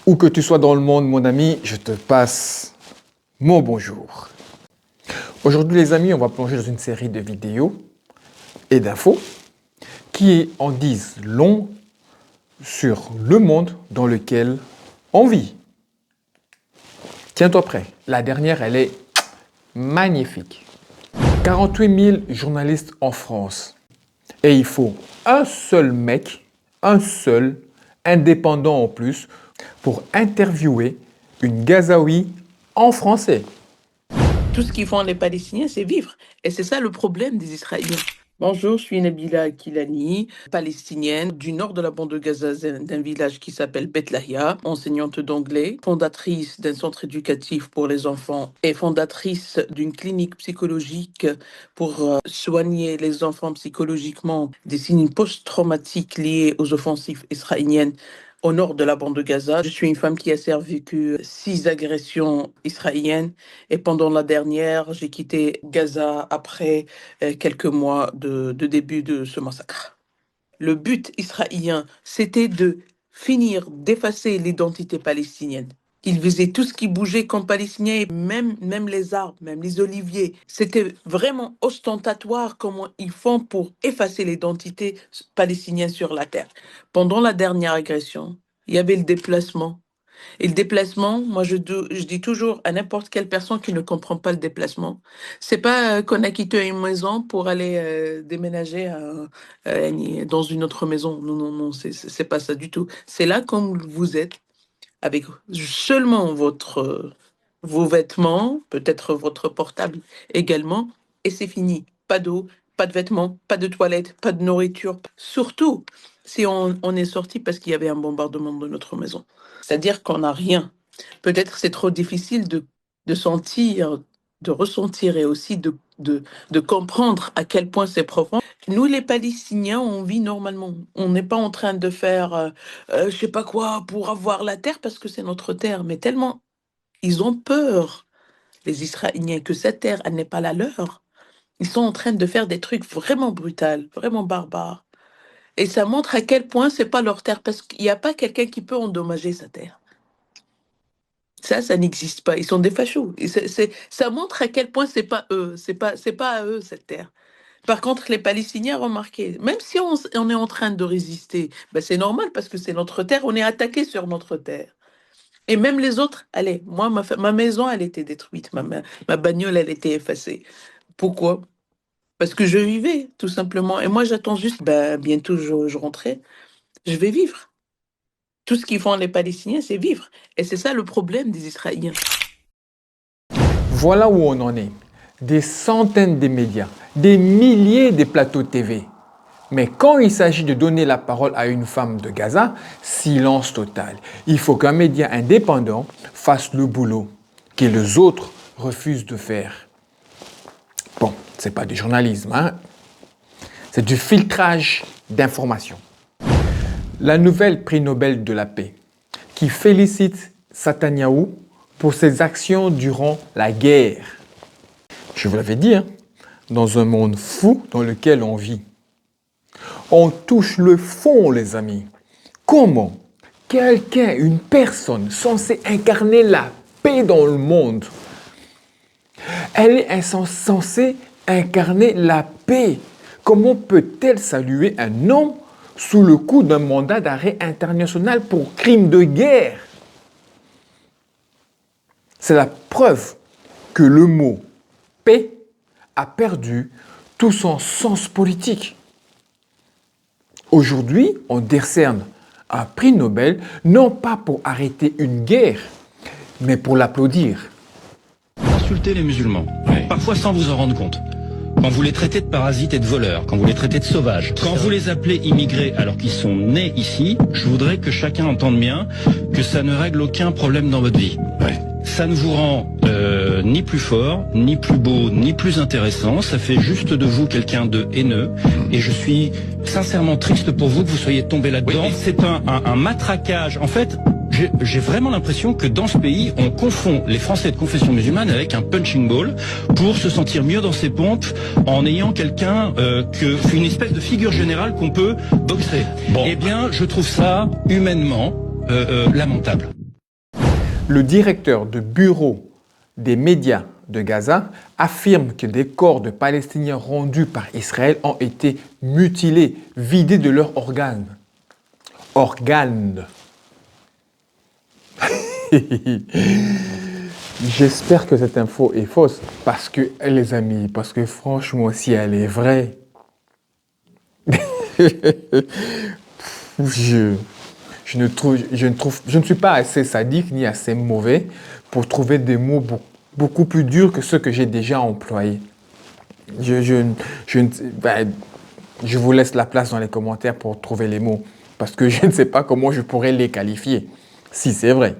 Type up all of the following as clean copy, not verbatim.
Où que tu sois dans le monde, mon ami, je te passe mon bonjour. Aujourd'hui, les amis, on va plonger dans une série de vidéos et d'infos qui en disent long sur le monde dans lequel on vit. Tiens-toi prêt. La dernière, elle est magnifique. 48 000 journalistes en France. Et il faut un seul mec, un seul, indépendant en plus, pour interviewer une Gazaoui en français. Tout ce qu'ils font les Palestiniens, c'est vivre. Et c'est ça le problème des Israéliens. Bonjour, je suis Nabila Akilani, palestinienne du nord de la bande de Gaza, d'un village qui s'appelle Beth Lahia, enseignante d'anglais, fondatrice d'un centre éducatif pour les enfants et fondatrice d'une clinique psychologique pour soigner les enfants psychologiquement des signes post-traumatiques liés aux offensives israéliennes au nord de la bande de Gaza. Je suis une femme qui a survécu 6 agressions israéliennes et pendant la dernière, j'ai quitté Gaza après quelques mois de début de ce massacre. Le but israélien, c'était de finir, d'effacer l'identité palestinienne. Ils faisaient tout ce qui bougeait comme palestinien, et même les arbres, même les oliviers. C'était vraiment ostentatoire comment ils font pour effacer l'identité palestinienne sur la terre. Pendant la dernière agression, il y avait le déplacement. Et le déplacement, moi je dis toujours à n'importe quelle personne qui ne comprend pas le déplacement, c'est pas qu'on a quitté une maison pour aller déménager dans une autre maison. Non, non, non, c'est pas ça du tout. C'est là comme vous êtes, avec seulement vos vêtements, peut-être votre portable également, et c'est fini. Pas d'eau, pas de vêtements, pas de toilettes, pas de nourriture. Surtout si on est sorti parce qu'il y avait un bombardement de notre maison. C'est-à-dire qu'on n'a rien. Peut-être c'est trop difficile de sentir, de ressentir et aussi de comprendre à quel point c'est profond. Nous, les Palestiniens, on vit normalement. On n'est pas en train de faire je sais pas quoi pour avoir la terre parce que c'est notre terre. Mais tellement ils ont peur, les Israéliens, que cette terre, elle n'est pas la leur. Ils sont en train de faire des trucs vraiment brutaux, vraiment barbares. Et ça montre à quel point c'est pas leur terre parce qu'il n'y a pas quelqu'un qui peut endommager sa terre. Ça n'existe pas. Ils sont des fachos. Et ça montre à quel point c'est pas eux. C'est pas à eux cette terre. Par contre, les Palestiniens, remarquez, même si on est en train de résister, ben c'est normal parce que c'est notre terre, on est attaqué sur notre terre. Et même les autres, allez, moi, ma maison, elle était détruite, ma bagnole, elle était effacée. Pourquoi? Parce que je vivais, tout simplement. Et moi, j'attends juste, ben, bientôt je rentrais, je vais vivre. Tout ce qu'ils font les Palestiniens, c'est vivre. Et c'est ça le problème des Israéliens. Voilà où on en est. Des centaines de médias, des milliers de plateaux TV. Mais quand il s'agit de donner la parole à une femme de Gaza, silence total. Il faut qu'un média indépendant fasse le boulot que les autres refusent de faire. Bon, c'est pas du journalisme, hein? C'est du filtrage d'informations. La nouvelle prix Nobel de la paix qui félicite Netanyahou pour ses actions durant la guerre. Je vous l'avais dit, hein, dans un monde fou dans lequel on vit. On touche le fond, les amis. Comment quelqu'un, une personne censée incarner la paix dans le monde, elle est censée incarner la paix. Comment peut-elle saluer un homme sous le coup d'un mandat d'arrêt international pour crime de guerre? C'est la preuve que le mot paix a perdu tout son sens politique. Aujourd'hui, on décerne un prix Nobel non pas pour arrêter une guerre, mais pour l'applaudir. Insulter les musulmans, parfois sans vous en rendre compte. Quand vous les traitez de parasites et de voleurs, quand vous les traitez de sauvages, quand vous les appelez immigrés alors qu'ils sont nés ici, je voudrais que chacun entende bien que ça ne règle aucun problème dans votre vie. Ça ne vous rend ni plus fort, ni plus beau, ni plus intéressant. Ça fait juste de vous quelqu'un de haineux. Et je suis sincèrement triste pour vous que vous soyez tombé là-dedans. Oui. C'est un matraquage. En fait, j'ai vraiment l'impression que dans ce pays, on confond les Français de confession musulmane avec un punching ball pour se sentir mieux dans ses pompes en ayant quelqu'un une espèce de figure générale qu'on peut boxer. Bon. Eh bien, je trouve ça humainement lamentable. Le directeur de bureau des médias de Gaza affirme que des corps de Palestiniens rendus par Israël ont été mutilés, vidés de leurs organes. Organes. J'espère que cette info est fausse parce que, les amis, parce que franchement, si elle est vraie, je ne suis pas assez sadique ni assez mauvais pour trouver des mots beaucoup plus durs que ceux que j'ai déjà employés. Je vous laisse la place dans les commentaires pour trouver les mots parce que je ne sais pas comment je pourrais les qualifier, si c'est vrai.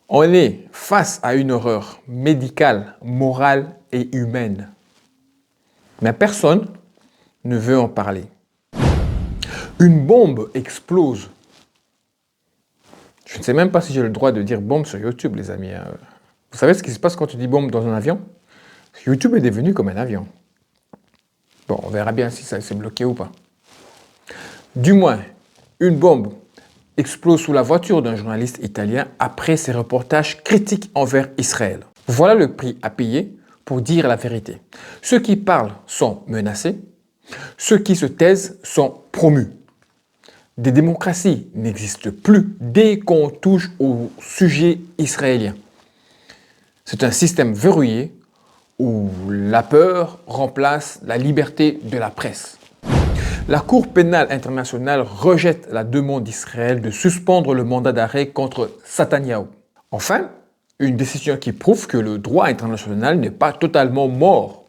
On est face à une horreur médicale, morale et humaine. Mais personne ne veut en parler. Une bombe explose. Je ne sais même pas si j'ai le droit de dire bombe sur YouTube, les amis. Vous savez ce qui se passe quand tu dis bombe dans un avion? YouTube est devenu comme un avion. Bon, on verra bien si ça s'est bloqué ou pas. Du moins, une bombe explose sous la voiture d'un journaliste italien après ses reportages critiques envers Israël. Voilà le prix à payer pour dire la vérité. Ceux qui parlent sont menacés, ceux qui se taisent sont promus. Des démocraties n'existent plus dès qu'on touche au sujet israélien. C'est un système verrouillé où la peur remplace la liberté de la presse. La Cour pénale internationale rejette la demande d'Israël de suspendre le mandat d'arrêt contre Netanyahou. Enfin, une décision qui prouve que le droit international n'est pas totalement mort.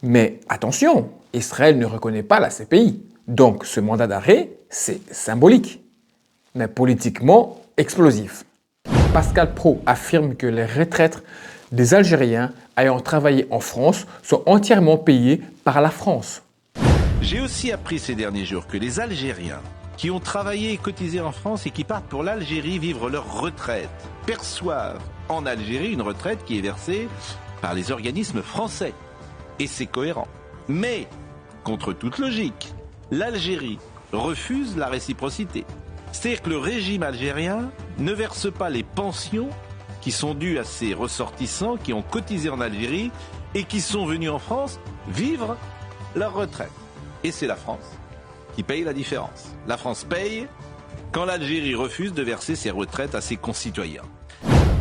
Mais attention, Israël ne reconnaît pas la CPI. Donc ce mandat d'arrêt, c'est symbolique, mais politiquement explosif. Pascal Praud affirme que les retraites des Algériens ayant travaillé en France sont entièrement payées par la France. J'ai aussi appris ces derniers jours que les Algériens qui ont travaillé et cotisé en France et qui partent pour l'Algérie vivre leur retraite perçoivent en Algérie une retraite qui est versée par les organismes français. Et c'est cohérent. Mais, contre toute logique, l'Algérie refuse la réciprocité. C'est-à-dire que le régime algérien ne verse pas les pensions qui sont dues à ses ressortissants qui ont cotisé en Algérie et qui sont venus en France vivre leur retraite. Et c'est la France qui paye la différence. La France paye quand l'Algérie refuse de verser ses retraites à ses concitoyens.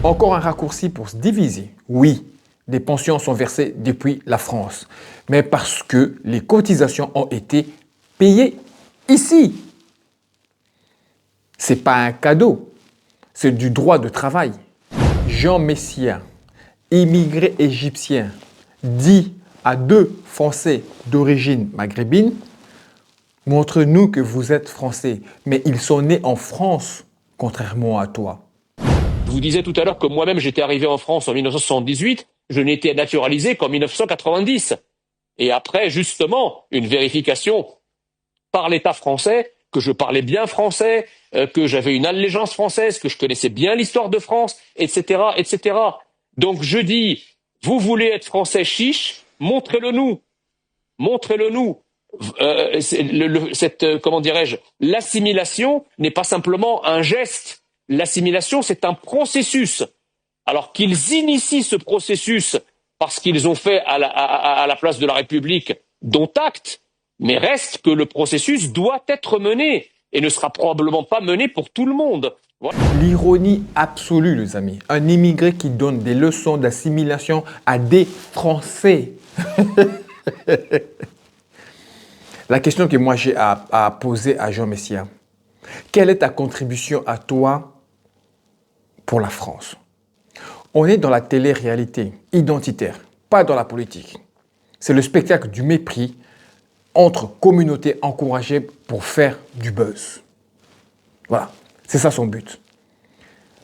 Encore un raccourci pour se diviser. Oui, des pensions sont versées depuis la France, mais parce que les cotisations ont été payées ici. C'est pas un cadeau, c'est du droit de travail. Jean Messia, immigré égyptien, dit à 2 Français d'origine maghrébine, « Montre-nous que vous êtes Français, mais ils sont nés en France, contrairement à toi. » Je vous disais tout à l'heure que moi-même j'étais arrivé en France en 1978, je n'ai été naturalisé qu'en 1990. Et après, justement, une vérification par l'État français, que je parlais bien français, que j'avais une allégeance française, que je connaissais bien l'histoire de France, etc., etc. Donc je dis, vous voulez être français chiche, montrez-le nous. Montrez-le nous. Comment dirais-je, l'assimilation n'est pas simplement un geste. L'assimilation, c'est un processus. Alors qu'ils initient ce processus parce qu'ils ont fait à la place de la République dont acte, mais reste que le processus doit être mené et ne sera probablement pas mené pour tout le monde. Voilà. L'ironie absolue, les amis. Un immigré qui donne des leçons d'assimilation à des Français. La question que moi j'ai à poser à Jean Messia, quelle est ta contribution à toi pour la France? On est dans la télé-réalité identitaire, pas dans la politique. C'est le spectacle du mépris entre communautés encouragées pour faire du buzz. Voilà, c'est ça son but.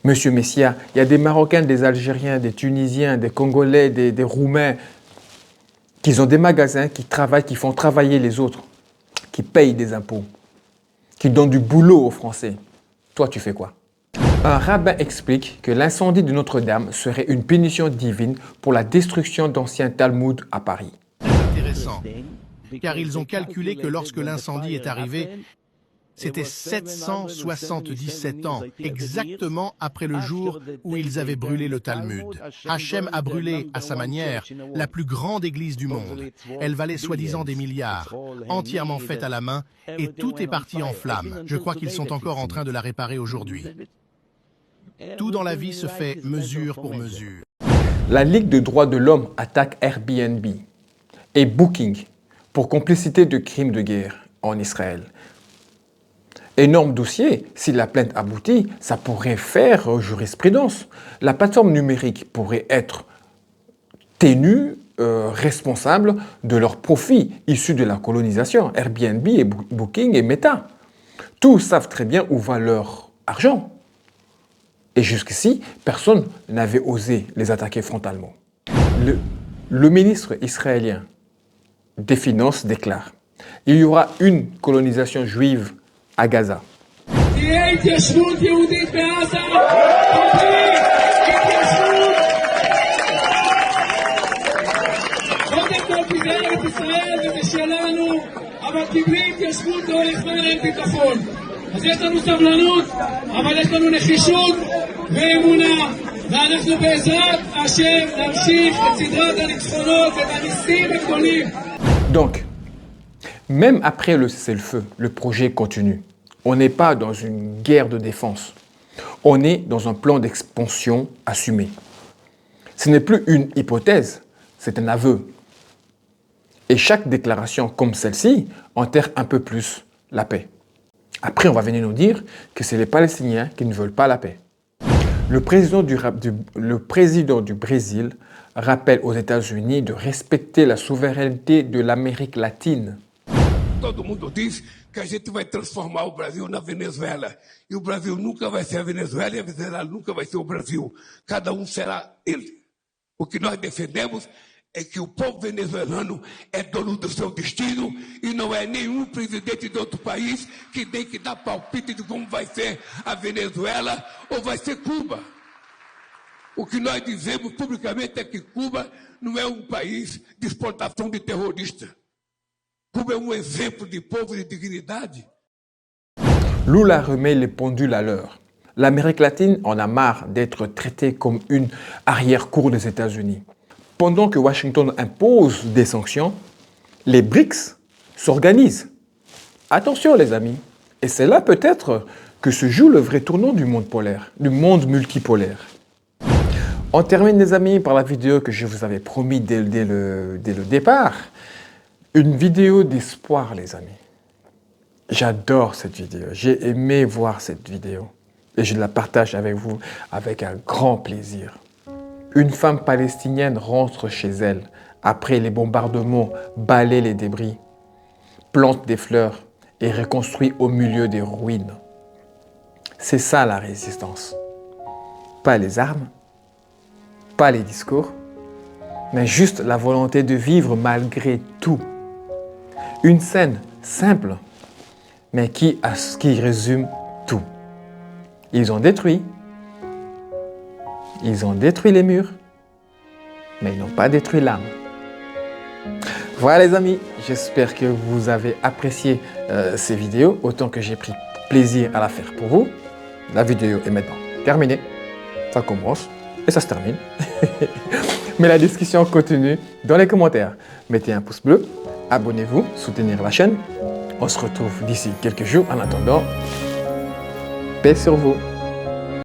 Monsieur Messia, il y a des Marocains, des Algériens, des Tunisiens, des Congolais, des Roumains qui ont des magasins, qui travaillent, qui font travailler les autres, qui payent des impôts, qui donnent du boulot aux Français. Toi, tu fais quoi? Un rabbin explique que l'incendie de Notre-Dame serait une punition divine pour la destruction d'anciens Talmuds à Paris. C'est intéressant, car ils ont calculé que lorsque l'incendie est arrivé, C'était 777 ans, exactement après le jour où ils avaient brûlé le Talmud. Hachem a brûlé, à sa manière, la plus grande église du monde. Elle valait soi-disant des milliards, entièrement faite à la main, et tout est parti en flammes. Je crois qu'ils sont encore en train de la réparer aujourd'hui. Tout dans la vie se fait mesure pour mesure. La Ligue des droits de l'homme attaque Airbnb et Booking pour complicité de crimes de guerre en Israël. Énorme dossier, si la plainte aboutit, ça pourrait faire jurisprudence. La plateforme numérique pourrait être tenue responsable de leurs profits issus de la colonisation. Airbnb et Booking et Meta. Tous savent très bien où va leur argent. Et jusqu'ici, personne n'avait osé les attaquer frontalement. Le ministre israélien des Finances déclare « Il y aura une colonisation juive à Gaza. » אז יש לנו סבלנות, אבל יש לנו נחישות ואמונה, ואנחנו בעזרת השם נמשיך את סדרת הניצחונות ואת הניסים הגדולים. Donc, même après le cessez-le-feu, le projet continue. On n'est pas dans une guerre de défense. On est dans un plan d'expansion assumé. Ce n'est plus une hypothèse, c'est un aveu. Et chaque déclaration comme celle-ci enterre un peu plus la paix. Après, on va venir nous dire que c'est les Palestiniens qui ne veulent pas la paix. Le président du Brésil rappelle aux États-Unis de respecter la souveraineté de l'Amérique latine. Todo mundo diz que a gente vai transformar o Brasil na Venezuela. E o Brasil nunca vai ser a Venezuela e a Venezuela nunca vai ser o Brasil. Cada um será ele. O que nós defendemos é que o povo venezuelano é dono do seu destino e não é nenhum presidente de outro país que tem que dar palpite de como vai ser a Venezuela ou vai ser Cuba. O que nós dizemos publicamente é que Cuba não é um país de exportação de terroristas. Cuba é um exemplo de povo de dignidade. Lula remet les pendules à l'heure. L'Amérique latine en a marre d'être traitée comme une arrière-cour des États-Unis. Pendant que Washington impose des sanctions, les BRICS s'organisent. Attention les amis, et c'est là peut-être que se joue le vrai tournant du monde polaire, du monde multipolaire. On termine les amis par la vidéo que je vous avais promis dès le départ. Une vidéo d'espoir les amis. J'adore cette vidéo, j'ai aimé voir cette vidéo et je la partage avec vous avec un grand plaisir. Une femme palestinienne rentre chez elle après les bombardements, balaie les débris, plante des fleurs et reconstruit au milieu des ruines. C'est ça la résistance. Pas les armes, pas les discours, mais juste la volonté de vivre malgré tout. Une scène simple, mais qui résume tout. Ils ont détruit les murs, mais ils n'ont pas détruit l'âme. Voilà les amis, j'espère que vous avez apprécié ces vidéos autant que j'ai pris plaisir à la faire pour vous. La vidéo est maintenant terminée, ça commence et ça se termine. Mais la discussion continue dans les commentaires. Mettez un pouce bleu, abonnez-vous, soutenez la chaîne. On se retrouve d'ici quelques jours. En attendant, paix sur vous.